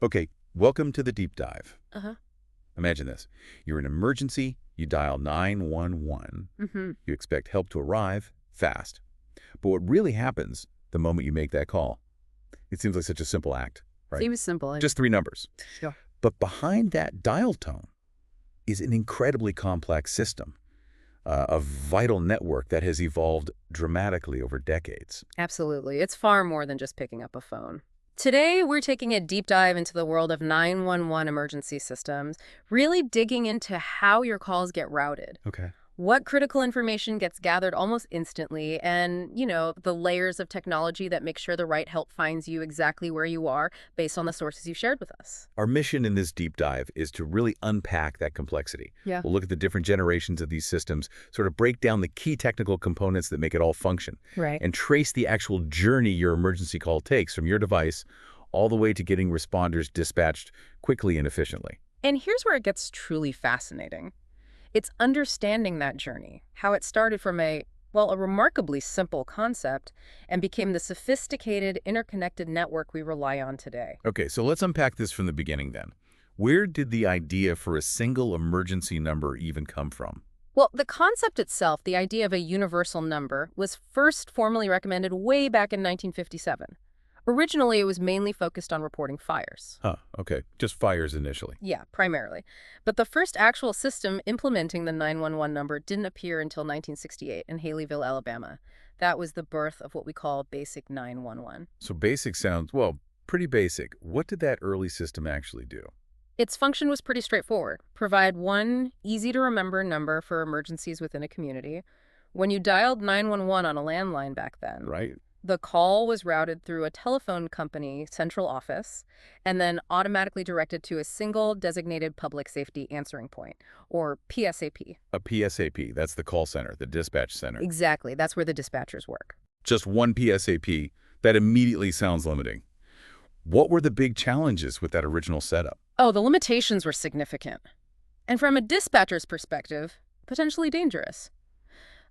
Okay, welcome to the deep dive. Uh-huh. Imagine this. You're in an emergency, you dial 911, Mm-hmm. you expect help to arrive fast. But what really happens the moment you make that call? It seems like such a simple act, right? Seems simple. Just three numbers. Sure. But behind that dial tone is an incredibly complex system, a vital network that has evolved dramatically over decades. Absolutely. It's far more than just picking up a phone. Today, we're taking a deep dive into the world of 911 emergency systems, really digging into how your calls get routed, Okay. what critical information gets gathered almost instantly, and, the layers of technology that make sure the right help finds you exactly where you are based on the sources you shared with us. Our mission in this deep dive is to really unpack that complexity. Yeah. We'll look at the different generations of these systems, sort of break down the key technical components that make it all function, Right. and trace the actual journey your emergency call takes from your device all the way to getting responders dispatched quickly and efficiently. And here's where it gets truly fascinating. It's understanding that journey, how it started from a remarkably simple concept and became the sophisticated, interconnected network we rely on today. Okay, so let's unpack this from the beginning then. Where did the idea for a single emergency number even come from? Well, the concept itself, the idea of a universal number, was first formally recommended way back in 1957. Originally, it was mainly focused on reporting fires. Huh, okay, just fires initially. Yeah, primarily. But the first actual system implementing the 911 number didn't appear until 1968 in Haleyville, Alabama. That was the birth of what we call Basic 911. So basic sounds, well, pretty basic. What did that early system actually do? Its function was pretty straightforward. Provide one easy-to-remember number for emergencies within a community. When you dialed 911 on a landline back then, Right? the call was routed through a telephone company central office and then automatically directed to a single designated public safety answering point, or PSAP. A PSAP, that's the call center, the dispatch center. Exactly. That's where the dispatchers work. Just one PSAP, that immediately sounds limiting. What were the big challenges with that original setup? Oh, the limitations were significant. And from a dispatcher's perspective, potentially dangerous.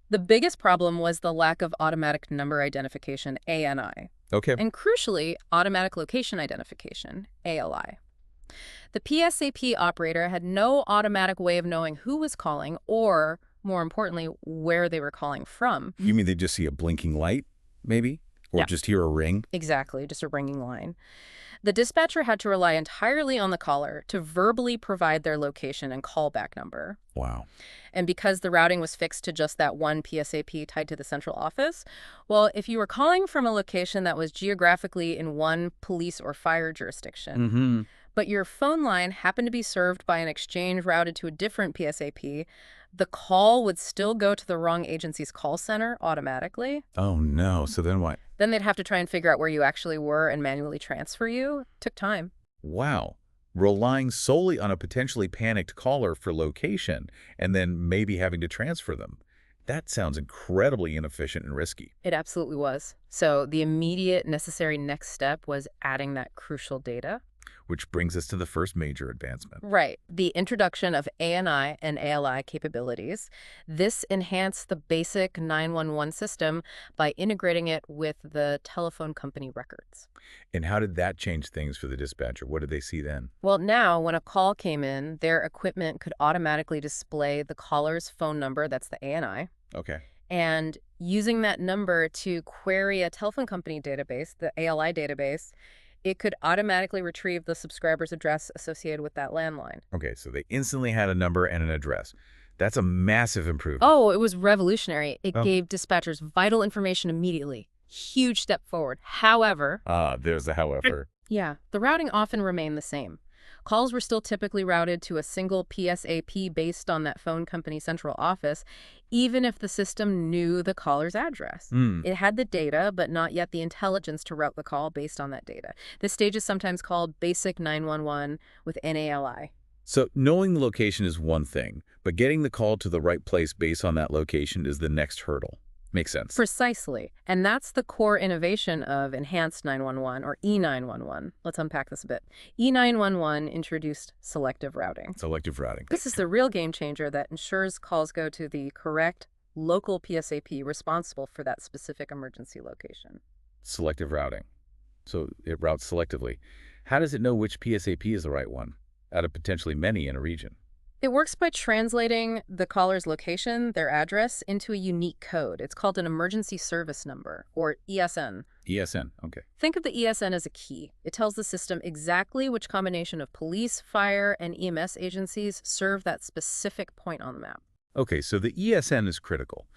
The biggest problem was the lack of automatic number identification, ANI, Okay. and crucially, automatic location identification, ALI. The PSAP operator had no automatic way of knowing who was calling or, more importantly, where they were calling from. You mean they just see a blinking light, maybe? Or Yeah. just hear a ring? Exactly, just a ringing line. The dispatcher had to rely entirely on the caller to verbally provide their location and callback number. Wow. And because the routing was fixed to just that one PSAP tied to the central office, well, if you were calling from a location that was geographically in one police or fire jurisdiction, Mm-hmm. but your phone line happened to be served by an exchange routed to a different PSAP, the call would still go to the wrong agency's call center automatically. Oh, no. So then what? Then they'd have to try and figure out where you actually were and manually transfer you. Took time. Wow. Relying solely on a potentially panicked caller for location and then maybe having to transfer them. That sounds incredibly inefficient and risky. It absolutely was. So the immediate necessary next step was adding that crucial data. Which brings us to the first major advancement. Right. The introduction of ANI and ALI capabilities. This enhanced the basic 911 system by integrating it with the telephone company records. And how did that change things for the dispatcher? What did they see then? Well, now when a call came in, their equipment could automatically display the caller's phone number, that's the ANI, Okay. and using that number to query a telephone company database, the ALI database, it could automatically retrieve the subscriber's address associated with that landline. Okay, so they instantly had a number and an address. That's a massive improvement. Oh, it was revolutionary. It Oh. gave dispatchers vital information immediately. Huge step forward. However, There's the however. yeah, the routing often remained the same. Calls were still typically routed to a single PSAP based on that phone company central office, even if the system knew the caller's address. It had the data, but not yet the intelligence to route the call based on that data. This stage is sometimes called Basic 911 with NALI. So knowing the location is one thing, but getting the call to the right place based on that location is the next hurdle. Makes sense. Precisely. And that's the core innovation of Enhanced 911, or E9-1-1. Let's unpack this a bit. E9-1-1 introduced selective routing. Selective routing. This is the real game changer that ensures calls go to the correct local PSAP responsible for that specific emergency location. Selective routing. So it routes selectively. How does it know which PSAP is the right one out of potentially many in a region? It works by translating the caller's location, their address, into a unique code. It's called an emergency service number, or ESN. ESN, okay. Think of the ESN as a key. It tells the system exactly which combination of police, fire, and EMS agencies serve that specific point on the map. Okay, so the ESN is critical.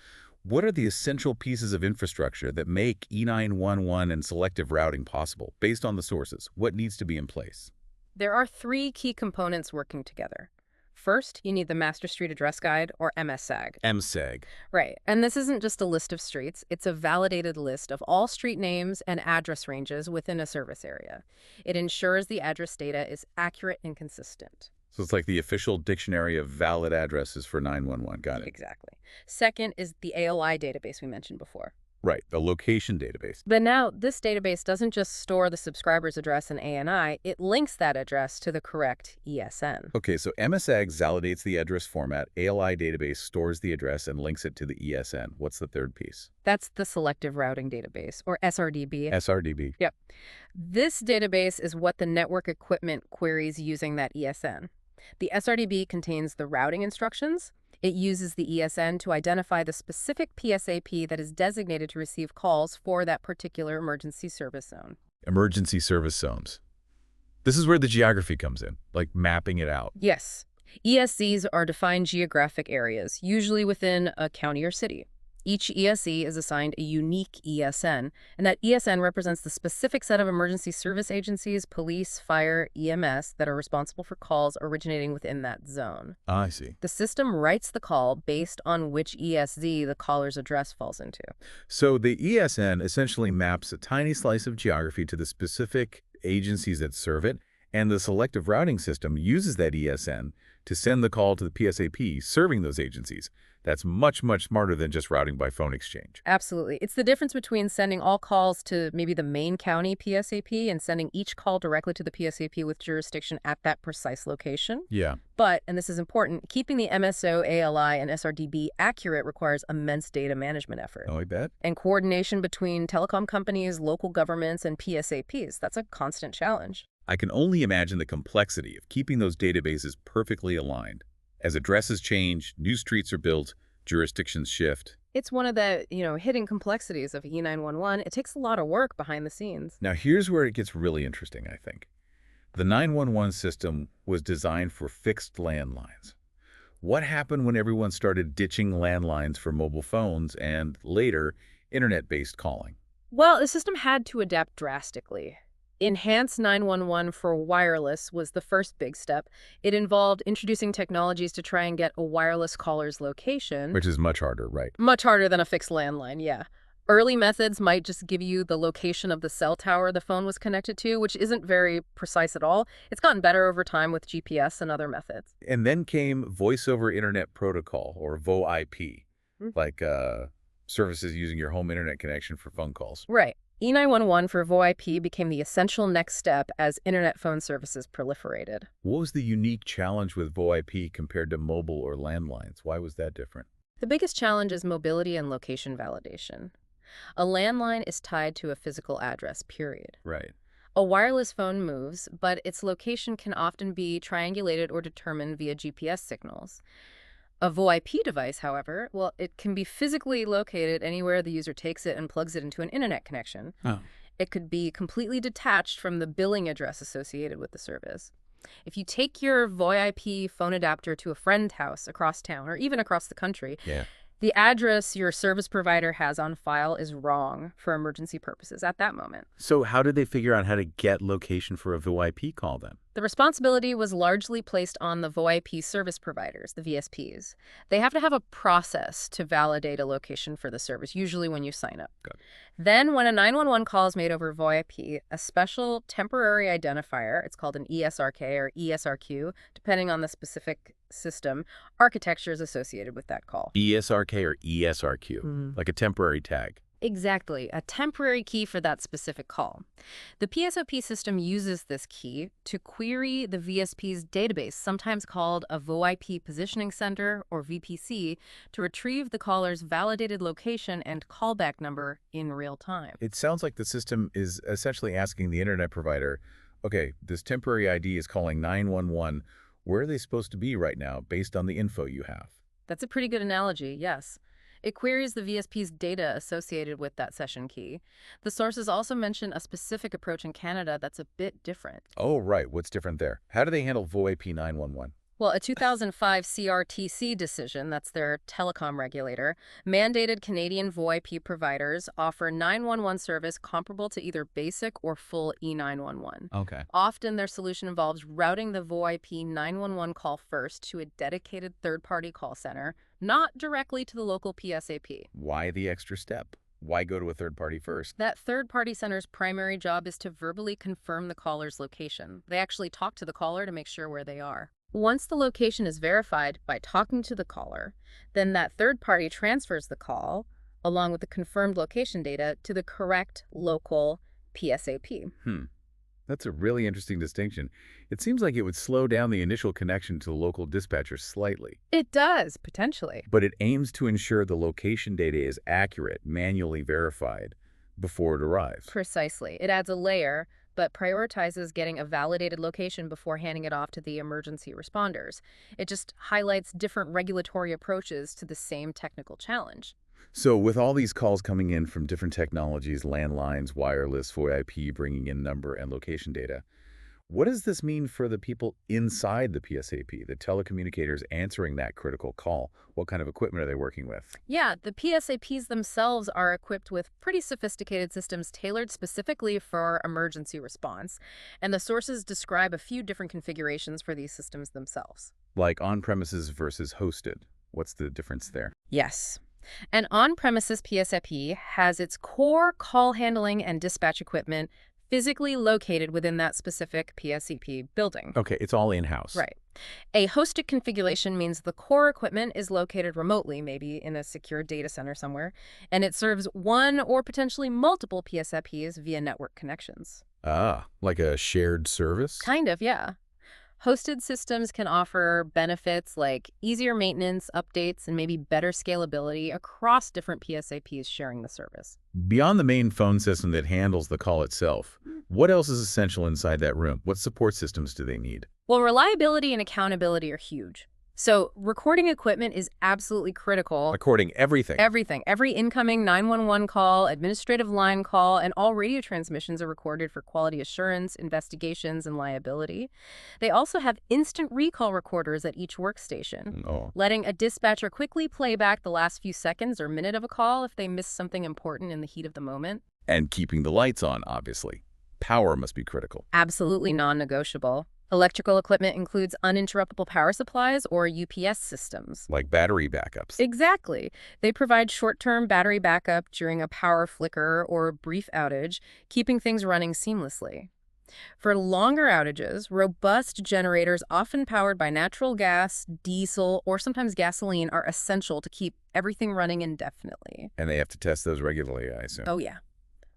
What are the essential pieces of infrastructure that make E9-1-1 and selective routing possible, based on the sources? What needs to be in place? There are three key components working together. First, you need the Master Street Address Guide, or MSAG. MSAG. Right, and this isn't just a list of streets, it's a validated list of all street names and address ranges within a service area. It ensures the address data is accurate and consistent. So it's like the official dictionary of valid addresses for 911. Got it. Exactly. Second is the ALI database we mentioned before. Right, the location database. But now, this database doesn't just store the subscriber's address and ANI, it links that address to the correct ESN. Okay, so MSAG validates the address format, ALI database stores the address and links it to the ESN. What's the third piece? That's the Selective Routing Database, or SRDB. SRDB. Yep. This database is what the network equipment queries using that ESN. The SRDB contains the routing instructions. It uses the ESN to identify the specific PSAP that is designated to receive calls for that particular emergency service zone. Emergency service zones. This is where the geography comes in, like mapping it out. Yes. ESZs are defined geographic areas, usually within a county or city. Each ESC is assigned a unique ESN, and that ESN represents the specific set of emergency service agencies, police, fire, EMS that are responsible for calls originating within that zone. I see. The system writes the call based on which ESZ the caller's address falls into. So the ESN essentially maps a tiny slice of geography to the specific agencies that serve it, and the selective routing system uses that ESN to send the call to the PSAP serving those agencies. That's much, much smarter than just routing by phone exchange. Absolutely. It's the difference between sending all calls to maybe the main county PSAP and sending each call directly to the PSAP with jurisdiction at that precise location. Yeah. But, and this is important, keeping the MSO, ALI, and SRDB accurate requires immense data management effort. Oh, I bet. And coordination between telecom companies, local governments, and PSAPs. That's a constant challenge. I can only imagine the complexity of keeping those databases perfectly aligned. As addresses change, new streets are built, jurisdictions shift. It's one of the, hidden complexities of E9-1-1. It takes a lot of work behind the scenes. Now, here's where it gets really interesting, I think. The 911 system was designed for fixed landlines. What happened when everyone started ditching landlines for mobile phones and, later, internet-based calling? Well, the system had to adapt drastically. Enhanced 911 for wireless was the first big step. It involved introducing technologies to try and get a wireless caller's location. Which is much harder, right? Much harder than a fixed landline, yeah. Early methods might just give you the location of the cell tower the phone was connected to, which isn't very precise at all. It's gotten better over time with GPS and other methods. And then came Voice over Internet Protocol, or VoIP, like services using your home internet connection for phone calls. Right. E9-1-1 for VoIP became the essential next step as internet phone services proliferated. What was the unique challenge with VoIP compared to mobile or landlines? Why was that different? The biggest challenge is mobility and location validation. A landline is tied to a physical address, period. Right. A wireless phone moves, but its location can often be triangulated or determined via GPS signals. A VoIP device, however, well, it can be physically located anywhere the user takes it and plugs it into an internet connection. Oh. It could be completely detached from the billing address associated with the service. If you take your VoIP phone adapter to a friend's house across town or even across the country, the address your service provider has on file is wrong for emergency purposes at that moment. So how did they figure out how to get location for a VoIP call then? The responsibility was largely placed on the VoIP service providers, the VSPs. They have to have a process to validate a location for the service, usually when you sign up. Got it. Then when a 911 call is made over VoIP, a special temporary identifier, it's called an ESRK or ESRQ, depending on the specific system, architecture is associated with that call. ESRK or ESRQ, like a temporary tag. Exactly, a temporary key for that specific call. The PSAP system uses this key to query the VSP's database, sometimes called a VoIP Positioning Center, or VPC, to retrieve the caller's validated location and callback number in real time. It sounds like the system is essentially asking the internet provider, Okay, this temporary ID is calling 911. Where are they supposed to be right now based on the info you have? That's a pretty good analogy, yes. It queries the VSP's data associated with that session key. The sources also mention a specific approach in Canada that's a bit different. Oh, right. What's different there? How do they handle VoIP 9-1-1? Well, a 2005 CRTC decision, that's their telecom regulator, mandated Canadian VoIP providers offer 911 service comparable to either basic or full E9-1-1. Okay. Often their solution involves routing the VoIP 911 call first to a dedicated third-party call center, not directly to the local PSAP. Why the extra step? Why go to a third party first? That third-party center's primary job is to verbally confirm the caller's location. They actually talk to the caller to make sure where they are. Once the location is verified by talking to the caller, then that third party transfers the call, along with the confirmed location data, to the correct local PSAP. That's a really interesting distinction. It seems like it would slow down the initial connection to the local dispatcher slightly. It does, potentially. But it aims to ensure the location data is accurate, manually verified, before it arrives. Precisely. It adds a layer, but prioritizes getting a validated location before handing it off to the emergency responders. It just highlights different regulatory approaches to the same technical challenge. So with all these calls coming in from different technologies, landlines, wireless, VoIP, bringing in number and location data, what does this mean for the people inside the PSAP, the telecommunicators answering that critical call? What kind of equipment are they working with? Yeah, the PSAPs themselves are equipped with pretty sophisticated systems tailored specifically for emergency response, and the sources describe a few different configurations for these systems themselves. Like on-premises versus hosted. What's the difference there? Yes. An on-premises PSAP has its core call handling and dispatch equipment physically located within that specific PSAP building. Okay, it's all in-house. Right. A hosted configuration means the core equipment is located remotely, maybe in a secure data center somewhere, and it serves one or potentially multiple PSAPs via network connections. Ah, like a shared service? Kind of, yeah. Hosted systems can offer benefits like easier maintenance, updates, and maybe better scalability across different PSAPs sharing the service. Beyond the main phone system that handles the call itself, what else is essential inside that room? What support systems do they need? Well, reliability and accountability are huge. So recording equipment is absolutely critical. Recording everything. Everything. Every incoming 911 call, administrative line call, and all radio transmissions are recorded for quality assurance, investigations, and liability. They also have instant recall recorders at each workstation, letting a dispatcher quickly play back the last few seconds or minute of a call if they miss something important in the heat of the moment. And keeping the lights on, obviously. Power must be critical. Absolutely non-negotiable. Electrical equipment includes uninterruptible power supplies or UPS systems. Like battery backups. Exactly. They provide short-term battery backup during a power flicker or brief outage, keeping things running seamlessly. For longer outages, robust generators, often powered by natural gas, diesel, or sometimes gasoline, are essential to keep everything running indefinitely. And they have to test those regularly, I assume. Oh, yeah.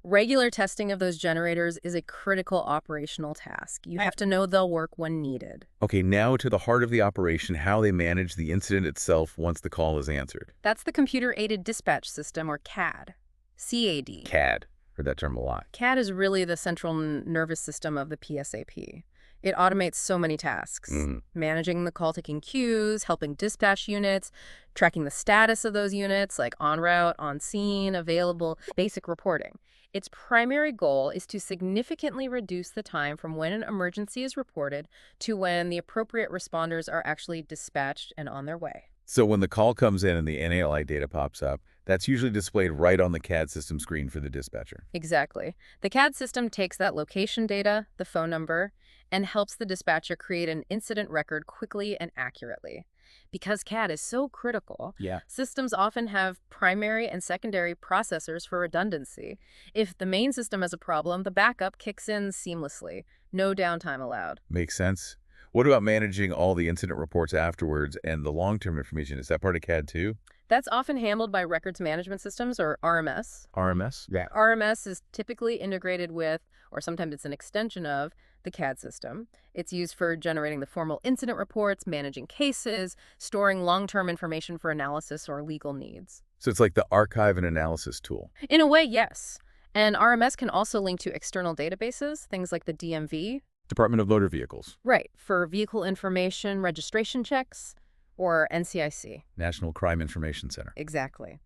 Regular testing of those generators is a critical operational task. You have to know they'll work when needed. Okay, now to the heart of the operation, how they manage the incident itself once the call is answered. That's the Computer-Aided Dispatch System, or CAD. CAD. CAD. Heard that term a lot. CAD is really the central nervous system of the PSAP. It automates so many tasks, managing the call-taking queues, helping dispatch units, tracking the status of those units, like en route, on scene, available, basic reporting. Its primary goal is to significantly reduce the time from when an emergency is reported to when the appropriate responders are actually dispatched and on their way. So when the call comes in and the NALI data pops up, that's usually displayed right on the CAD system screen for the dispatcher. Exactly. The CAD system takes that location data, the phone number, and helps the dispatcher create an incident record quickly and accurately. Because CAD is so critical, systems often have primary and secondary processors for redundancy. If the main system has a problem, the backup kicks in seamlessly. No downtime allowed. Makes sense. What about managing all the incident reports afterwards and the long-term information? Is that part of CAD too? That's often handled by records management systems, or RMS. RMS? Yeah. RMS is typically integrated with, or sometimes it's an extension of, the CAD system. It's used for generating the formal incident reports, managing cases, storing long-term information for analysis or legal needs. So it's like the archive and analysis tool. In a way, yes. And RMS can also link to external databases, things like the DMV, Department of Motor Vehicles. Right, for vehicle information registration checks, or NCIC. National Crime Information Center. Exactly.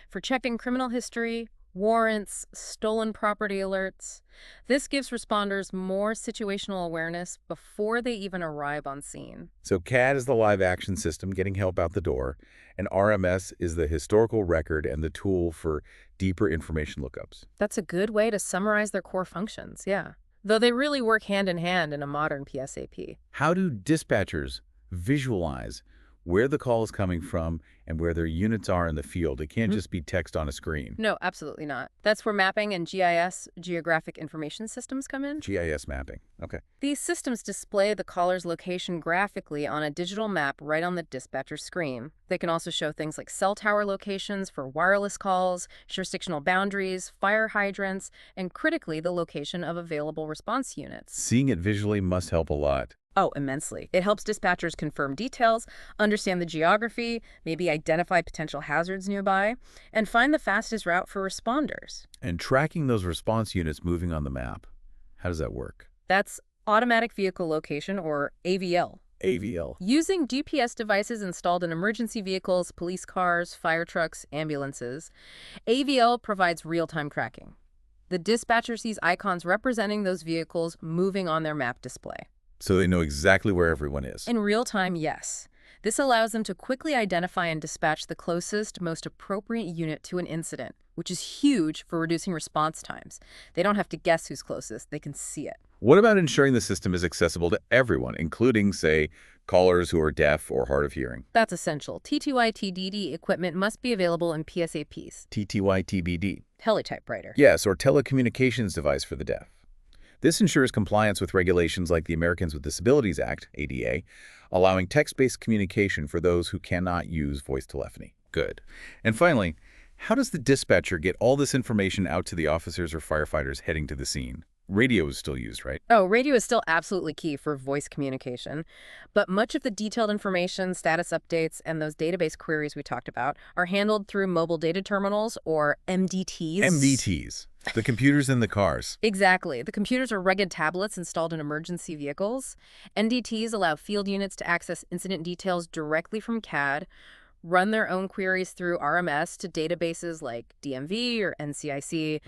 For checking criminal history, warrants, stolen property alerts. This gives responders more situational awareness before they even arrive on scene. So CAD is the live action system getting help out the door, and RMS is the historical record and the tool for deeper information lookups. That's a good way to summarize their core functions, yeah. Though they really work hand in hand in a modern PSAP. How do dispatchers visualize where the call is coming from and where their units are in the field? It can't just be text on a screen. No, absolutely not. That's where mapping and GIS, Geographic Information Systems, come in. GIS mapping. Okay. These systems display the caller's location graphically on a digital map right on the dispatcher screen. They can also show things like cell tower locations for wireless calls, jurisdictional boundaries, fire hydrants, and critically, the location of available response units. Seeing it visually must help a lot. Oh, immensely. It helps dispatchers confirm details, understand the geography, maybe identify potential hazards nearby, and find the fastest route for responders. And tracking those response units moving on the map, how does that work? That's automatic vehicle location, or AVL. AVL. Using GPS devices installed in emergency vehicles, police cars, fire trucks, ambulances, AVL provides real-time tracking. The dispatcher sees icons representing those vehicles moving on their map display. So they know exactly where everyone is. In real time, yes. This allows them to quickly identify and dispatch the closest, most appropriate unit to an incident, which is huge for reducing response times. They don't have to guess who's closest. They can see it. What about ensuring the system is accessible to everyone, including, say, callers who are deaf or hard of hearing? That's essential. TTY-TDD equipment must be available in PSAPs. TTY-TBD. Teletypewriter. Yes, or telecommunications device for the deaf. This ensures compliance with regulations like the Americans with Disabilities Act, ADA, allowing text-based communication for those who cannot use voice telephony. Good. And finally, how does the dispatcher get all this information out to the officers or firefighters heading to the scene? Radio is still used, right? Oh, radio is still absolutely key for voice communication, but much of the detailed information, status updates, and those database queries we talked about are handled through mobile data terminals, or MDTs. MDTs. The computers in the cars. Exactly. The computers are rugged tablets installed in emergency vehicles. MDTs allow field units to access incident details directly from CAD, run their own queries through RMS to databases like DMV or NCIC,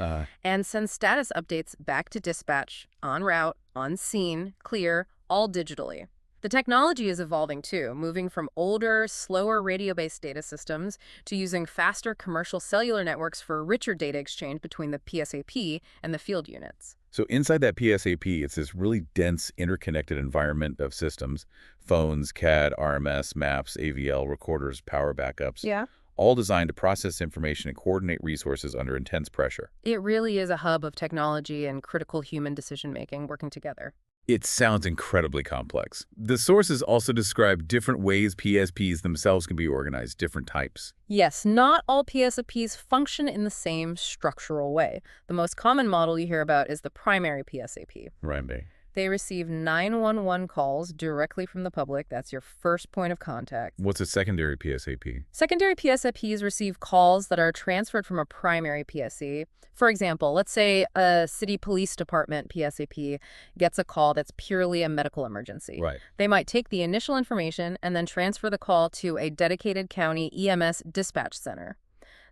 and send status updates back to dispatch, en route, on scene, clear, all digitally. The technology is evolving too, moving from older, slower radio-based data systems to using faster commercial cellular networks for richer data exchange between the PSAP and the field units. So inside that PSAP, it's this really dense, interconnected environment of systems: phones, CAD, RMS, maps, AVL, recorders, power backups. Yeah. All designed to process information and coordinate resources under intense pressure. It really is a hub of technology and critical human decision-making working together. It sounds incredibly complex. The sources also describe different ways PSPs themselves can be organized, different types. Yes, not all PSAPs function in the same structural way. The most common model you hear about is the primary PSAP. Right. They receive 911 calls directly from the public. That's your first point of contact. What's a secondary PSAP? Secondary PSAPs receive calls that are transferred from a primary PSC. For example, let's say a city police department PSAP gets a call that's purely a medical emergency. Right. They might take the initial information and then transfer the call to a dedicated county EMS dispatch center.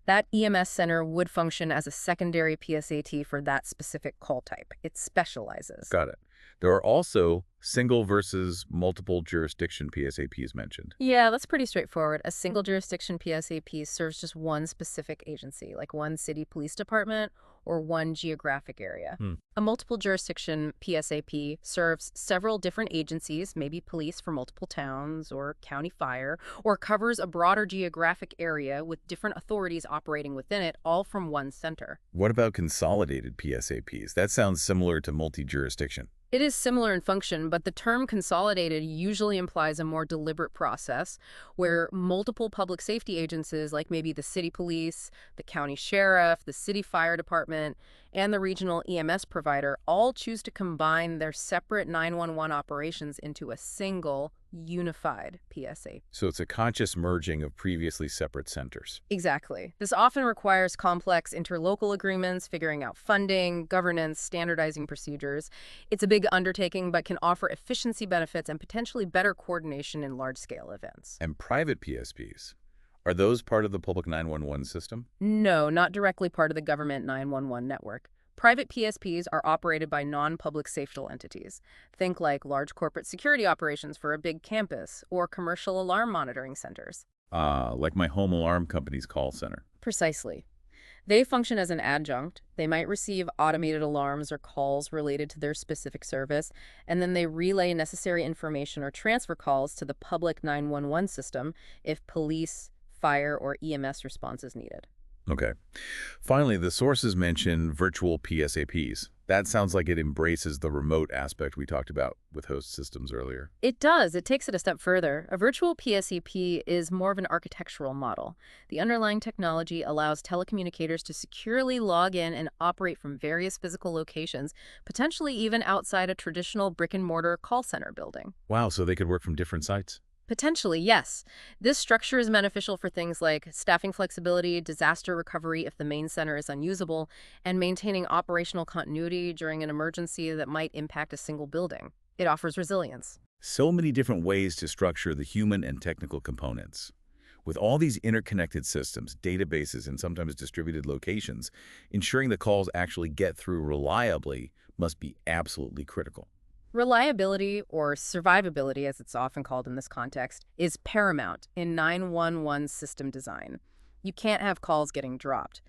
That EMS center would function as a secondary PSAT for that specific call type. It specializes. Got it. There are also single versus multiple jurisdiction PSAPs mentioned. Yeah, that's pretty straightforward. A single jurisdiction PSAP serves just one specific agency, like one city police department or one geographic area. A multiple jurisdiction PSAP serves several different agencies, maybe police for multiple towns or county fire, or covers a broader geographic area with different authorities operating within it, all from one center. What about consolidated PSAPs? That sounds similar to multi-jurisdiction. It is similar in function, but the term consolidated usually implies a more deliberate process where multiple public safety agencies, like maybe the city police, the county sheriff, the city fire department, department and the regional EMS provider all choose to combine their separate 911 operations into a single, unified PSAP. So it's a conscious merging of previously separate centers. Exactly. This often requires complex interlocal agreements, figuring out funding, governance, standardizing procedures. It's a big undertaking, but can offer efficiency benefits and potentially better coordination in large-scale events. And private PSPs, are those part of the public 911 system? No, not directly part of the government 911 network. Private PSPs are operated by non-public safety entities. Think like large corporate security operations for a big campus or commercial alarm monitoring centers. Like my home alarm company's call center. Precisely. They function as an adjunct. They might receive automated alarms or calls related to their specific service, and then they relay necessary information or transfer calls to the public 911 system if police, fire, or EMS response is needed. Okay. Finally, the sources mention virtual PSAPs. That sounds like it embraces the remote aspect we talked about with host systems earlier. It does. It takes it a step further. A virtual PSAP is more of an architectural model. The underlying technology allows telecommunicators to securely log in and operate from various physical locations, potentially even outside a traditional brick-and-mortar call center building. Wow, so they could work from different sites? Potentially, yes. This structure is beneficial for things like staffing flexibility, disaster recovery if the main center is unusable, and maintaining operational continuity during an emergency that might impact a single building. It offers resilience. So many different ways to structure the human and technical components. With all these interconnected systems, databases, and sometimes distributed locations, ensuring the calls actually get through reliably must be absolutely critical. Reliability, or survivability as it's often called in this context, is paramount in 911 system design. You can't have calls getting dropped.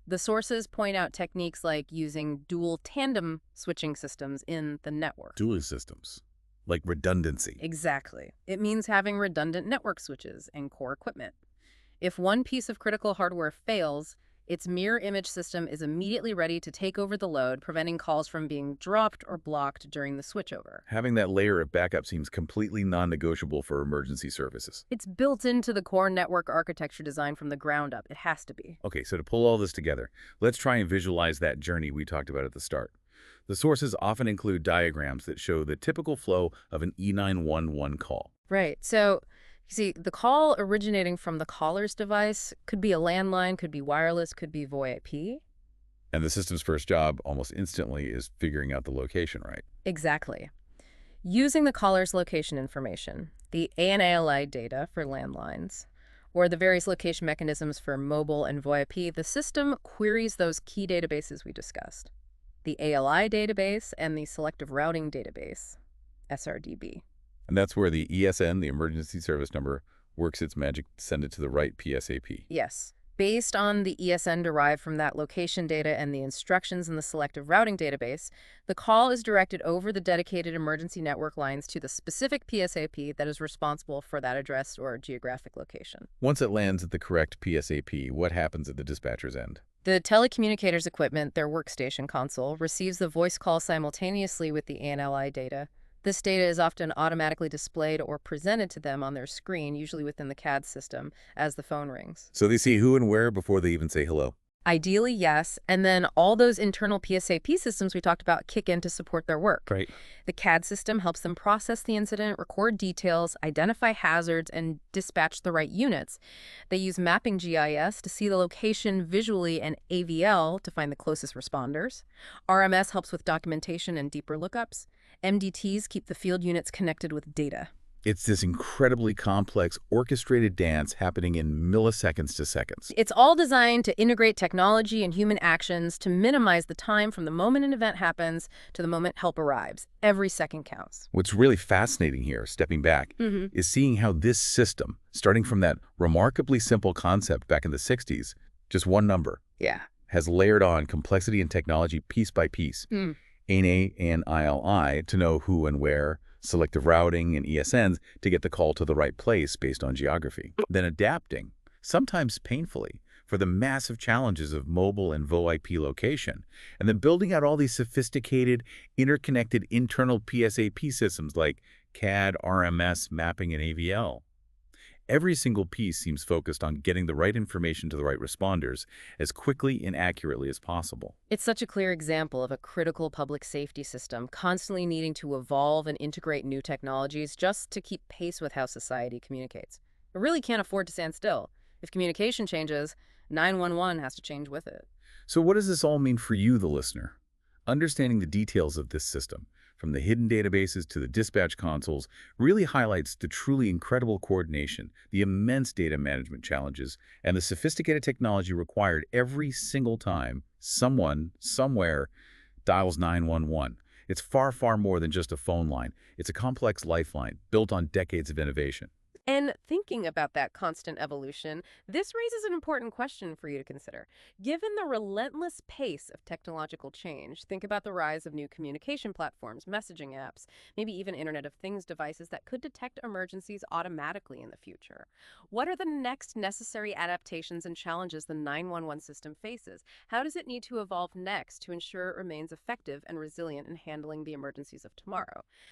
The sources point out techniques like using dual tandem switching systems in the network. Dual systems, like redundancy. Exactly. It means having redundant network switches and core equipment. If one piece of critical hardware fails, its mirror image system is immediately ready to take over the load, preventing calls from being dropped or blocked during the switchover. Having that layer of backup seems completely non-negotiable for emergency services. It's built into the core network architecture design from the ground up. It has to be. Okay, so to pull all this together, let's try and visualize that journey we talked about at the start. The sources often include diagrams that show the typical flow of an E9-1-1 call. Right. So, you see, the call originating from the caller's device could be a landline, could be wireless, could be VoIP. And the system's first job almost instantly is figuring out the location, right? Exactly. Using the caller's location information, the ANALI data for landlines, or the various location mechanisms for mobile and VoIP, the system queries those key databases we discussed. The ALI database and the Selective Routing Database, SRDB. And that's where the ESN, the emergency service number, works its magic to send it to the right PSAP. Yes. Based on the ESN derived from that location data and the instructions in the Selective Routing Database, the call is directed over the dedicated emergency network lines to the specific PSAP that is responsible for that address or geographic location. Once it lands at the correct PSAP, what happens at the dispatcher's end? The telecommunicator's equipment, their workstation console, receives the voice call simultaneously with the ANLI data. This data is often automatically displayed or presented to them on their screen, usually within the CAD system, as the phone rings. So they see who and where before they even say hello? Ideally, yes. And then all those internal PSAP systems we talked about kick in to support their work. Right. The CAD system helps them process the incident, record details, identify hazards, and dispatch the right units. They use mapping GIS to see the location visually and AVL to find the closest responders. RMS helps with documentation and deeper lookups. MDTs keep the field units connected with data. It's this incredibly complex, orchestrated dance happening in milliseconds to seconds. It's all designed to integrate technology and human actions to minimize the time from the moment an event happens to the moment help arrives. Every second counts. What's really fascinating here, stepping back, is seeing how this system, starting from that remarkably simple concept back in the 60s, just one number, has layered on complexity and technology piece by piece. ANA and ILI to know who and where, selective routing and ESNs to get the call to the right place based on geography. Then adapting, sometimes painfully, for the massive challenges of mobile and VoIP location, and then building out all these sophisticated, interconnected internal PSAP systems like CAD, RMS, mapping, and AVL. Every single piece seems focused on getting the right information to the right responders as quickly and accurately as possible. It's such a clear example of a critical public safety system constantly needing to evolve and integrate new technologies just to keep pace with how society communicates. It really can't afford to stand still. If communication changes, 911 has to change with it. So what does this all mean for you, the listener? Understanding the details of this system, from the hidden databases to the dispatch consoles, really highlights the truly incredible coordination, the immense data management challenges, and the sophisticated technology required every single time someone, somewhere, dials 911. It's far, far more than just a phone line. It's a complex lifeline built on decades of innovation. And thinking about that constant evolution, this raises an important question for you to consider. Given the relentless pace of technological change, think about the rise of new communication platforms, messaging apps, maybe even Internet of Things devices that could detect emergencies automatically in the future. What are the next necessary adaptations and challenges the 911 system faces? How does it need to evolve next to ensure it remains effective and resilient in handling the emergencies of tomorrow?